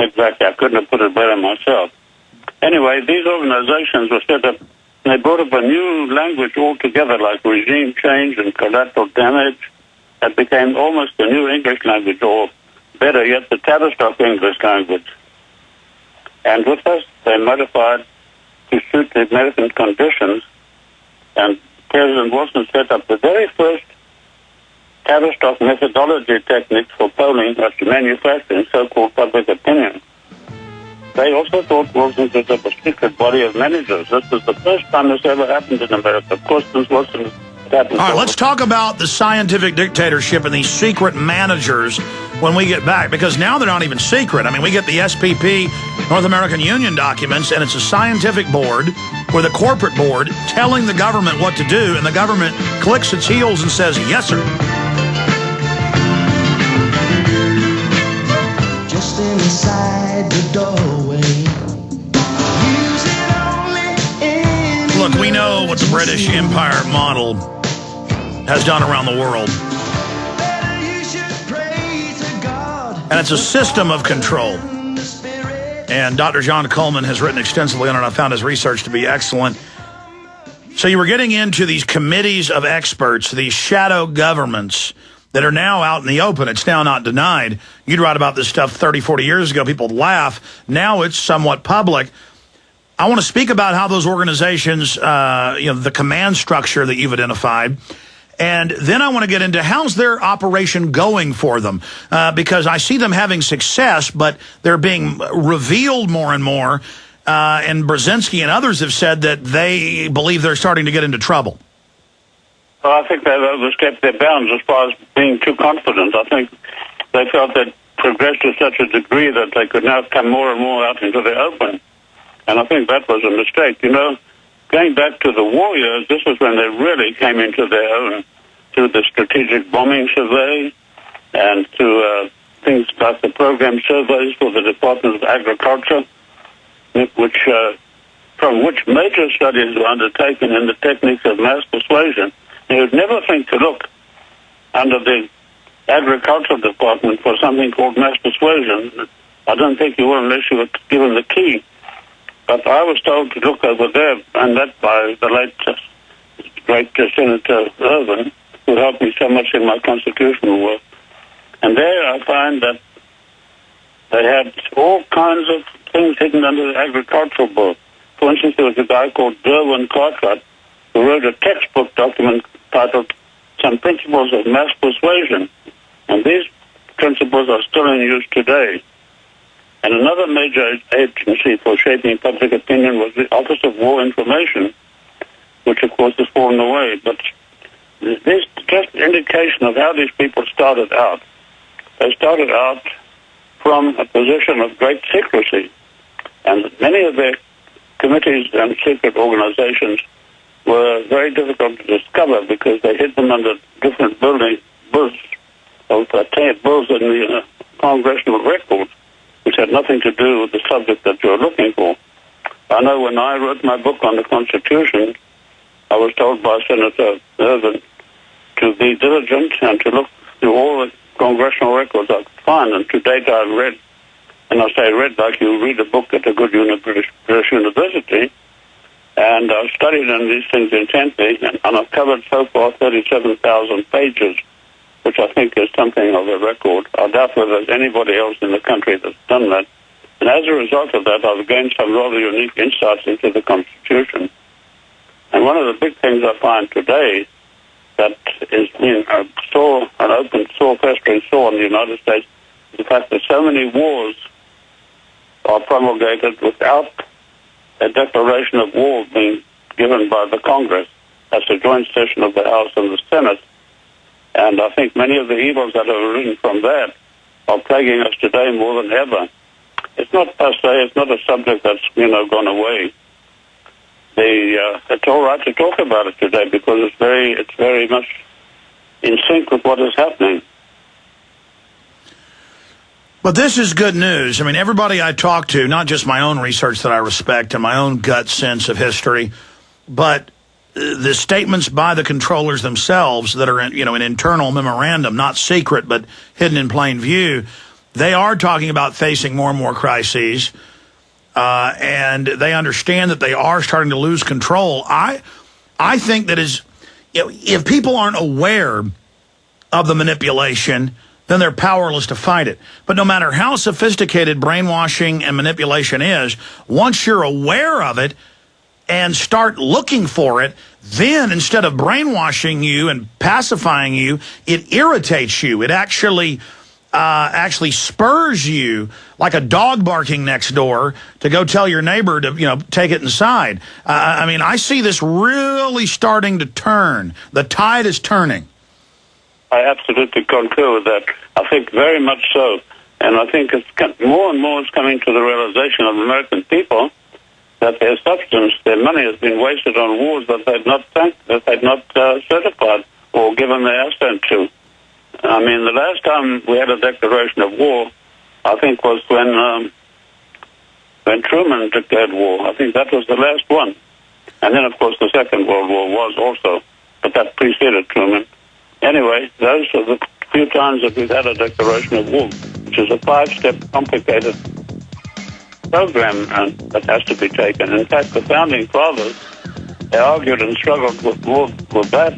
exactly. I couldn't have put it better myself. Anyway, these organizations were set up, and they brought up a new language altogether, like regime change and collateral damage. That became almost the new English language, or better yet, the Tavistock English language. And with us, they modified to suit the American conditions, and President Wilson set up the very first Tavistock methodology techniques for polling or manufacturing so-called public opinion. They also thought Wilson set up a secret body of managers. This was the first time this ever happened in America. Of course, since Wilson happened. All right, let's talk about the scientific dictatorship and these secret managers when we get back, because now they're not even secret. I mean, we get the SPP, North American Union documents, and it's a scientific board with a corporate board telling the government what to do, and the government clicks its heels and says, yes, sir. Just inside the doorway. Look, we know what the British Empire model has done around the world. And it's a system of control. And Dr. John Coleman has written extensively on it. I found his research to be excellent. So you were getting into these committees of experts, these shadow governments that are now out in the open. It's now not denied. You'd write about this stuff 30, 40 years ago. People would laugh. Now it's somewhat public. I want to speak about how those organizations, the command structure that you've identified. And then I want to get into how's their operation going for them, because I see them having success, but they're being revealed more and more. And Brzezinski and others have said that they believe they're starting to get into trouble. Well, I think they've overstepped their bounds as far as being too confident. I think they felt they'd progressed to such a degree that they could now come more and more out into the open. And I think that was a mistake. You know, going back to the war years, this is when they really came into their own through the strategic bombing survey and through things like the program surveys for the Department of Agriculture, from which major studies were undertaken in the techniques of mass persuasion. You would never think to look under the Agriculture Department for something called mass persuasion. I don't think you will unless you were given the key. But I was told to look over there, and that by the late great Senator Irvin, who helped me so much in my constitutional work. And there I find that they had all kinds of things hidden under the agricultural book. For instance, there was a guy called Derwin Cartwright who wrote a textbook document titled Some Principles of Mass Persuasion. And these principles are still in use today. And another major agency for shaping public opinion was the Office of War Information, which of course has fallen away. But this is just an indication of how these people started out. They started out from a position of great secrecy. And many of their committees and secret organizations were very difficult to discover because they hid them under different bulls in the congressional records, which had nothing to do with the subject that you're looking for. I know when I wrote my book on the Constitution, I was told by Senator Irvin to be diligent and to look through all the congressional records I could find. And to date I've read, and I say read like you read a book at a good British university, and I've studied on these things intently, and I've covered so far 37,000 pages, which I think is something of a record. I doubt whether there's anybody else in the country that's done that. And as a result of that, I've gained some rather unique insights into the Constitution. And one of the big things I find today that is being an open sore, festering sore in the United States is the fact that so many wars are promulgated without a declaration of war being given by the Congress. That's a joint session of the House and the Senate. And I think many of the evils that have arisen from that are plaguing us today more than ever. It's not per se, it's not a subject that's, gone away. It's all right to talk about it today because it's very much in sync with what is happening. But this is good news. I mean, everybody I talk to, not just my own research that I respect and my own gut sense of history, but the statements by the controllers themselves that are in, an internal memorandum, not secret, but hidden in plain view, They are talking about facing more and more crises, and they understand that they are starting to lose control. I think that if people aren't aware of the manipulation, then they're powerless to fight it. But no matter how sophisticated brainwashing and manipulation is, once you're aware of it and start looking for it, then instead of brainwashing you and pacifying you, it irritates you. It actually spurs you, like a dog barking next door, to go tell your neighbor to, take it inside. I mean, I see this really starting to turn. The tide is turning. I absolutely concur with that. I think very much so. And I think more and more is coming to the realization of American people that their substance, their money has been wasted on wars that they've not certified or given their assent to. I mean, the last time we had a declaration of war, I think, was when Truman declared war. I think that was the last one. And then, of course, the Second World War was also, but that preceded Truman. Anyway, those are the few times that we've had a declaration of war, which is a 5-step complicated program that has to be taken. In fact, the Founding Fathers, they argued and struggled with that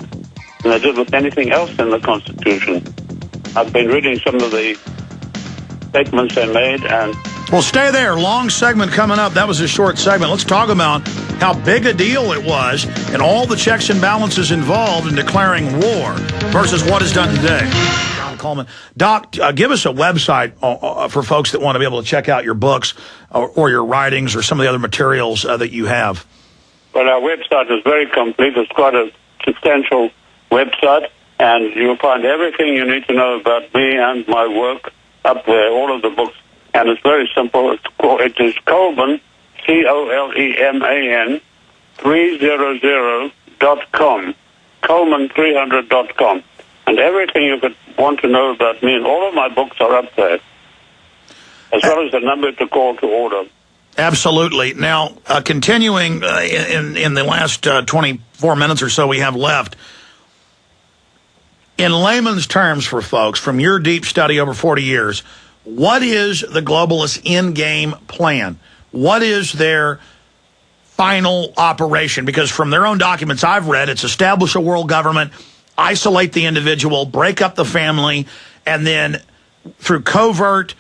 than they did with anything else in the Constitution. I've been reading some of the statements they made, and... Well, stay there. Long segment coming up. That was a short segment. Let's talk about how big a deal it was and all the checks and balances involved in declaring war versus what is done today. John Coleman. Doc, give us a website for folks that want to be able to check out your books or your writings or some of the other materials that you have. Well, our website is very complete. It's quite a substantial website, and you'll find everything you need to know about me and my work up there, all of the books. And it's very simple. It is Coleman, Coleman, 300.com, Coleman300.com. And everything you could want to know about me, and all of my books are up there, as well as the number to call to order. Absolutely. Now, continuing in the last 24 minutes or so we have left, in layman's terms for folks, from your deep study over 40 years, what is the globalist end-game plan? What is their final operation? Because from their own documents I've read, it's establish a world government, isolate the individual, break up the family, and then through covert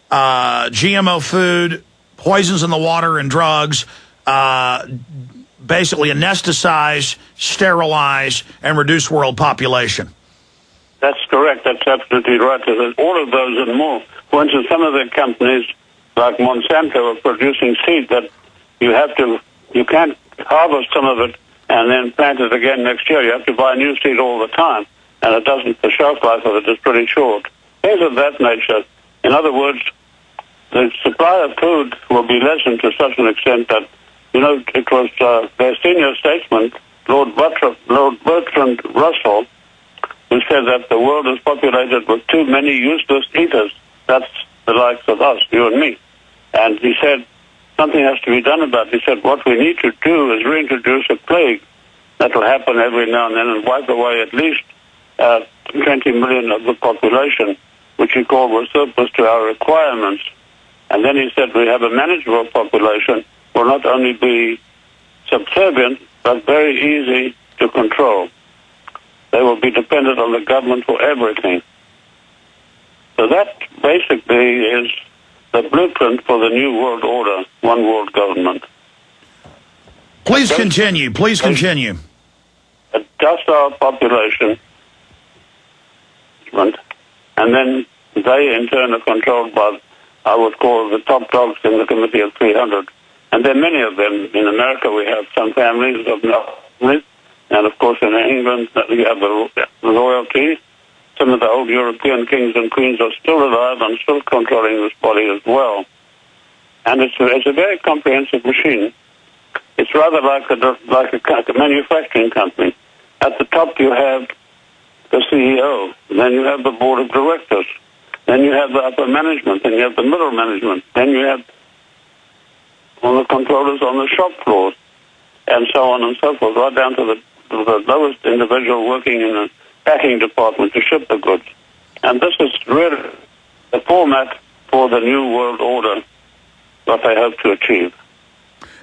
GMO food, poisons in the water, and drugs, basically anesthetize, sterilize, and reduce world population. That's correct. That's absolutely right. There's all of those and more. For instance, some of the companies, like Monsanto, are producing seed that you can't harvest some of it and then plant it again next year. You have to buy new seed all the time, and the shelf life of it is pretty short. Things of that nature. In other words, the supply of food will be lessened to such an extent that, it was their senior statesman, Lord Bertrand Russell, who said that the world is populated with too many useless eaters. That's the likes of us, you and me. And he said something has to be done about it. He said what we need to do is reintroduce a plague that will happen every now and then and wipe away at least 20 million of the population, which he called was surplus to our requirements. And then he said we have a manageable population will not only be subservient, but very easy to control. They will be dependent on the government for everything. So that basically is the blueprint for the new world order, one world government. Please continue. Please continue. A docile population, and then they in turn are controlled by, I would call, the top dogs in the Committee of 300. And there are many of them. In America we have some families of families, and of course in England we have the royalty. Some of the old European kings and queens are still alive and still controlling this body as well. And it's a very comprehensive machine. It's rather like a manufacturing company. At the top you have the CEO, then you have the board of directors, then you have the upper management, then you have the middle management, then you have all the controllers on the shop floors, and so on and so forth, right down to the lowest individual working in a packing department to ship the goods. And this is really the format for the new world order that they hope to achieve.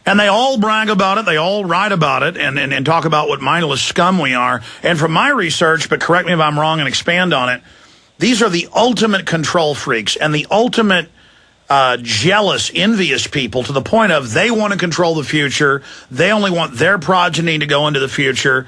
And they all brag about it. They all write about it and talk about what mindless scum we are. And from my research, but correct me if I'm wrong and expand on it, these are the ultimate control freaks and the ultimate jealous, envious people, to the point of they want to control the future. They only want their progeny to go into the future.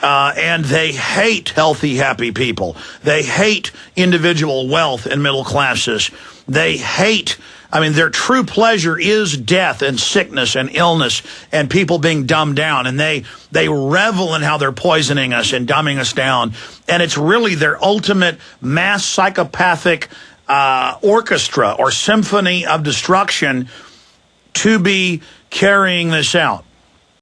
And they hate healthy, happy people. They hate individual wealth and middle classes. They hate, I mean, their true pleasure is death and sickness and illness and people being dumbed down. And they revel in how they're poisoning us and dumbing us down. And it's really their ultimate mass psychopathic orchestra or symphony of destruction to be carrying this out.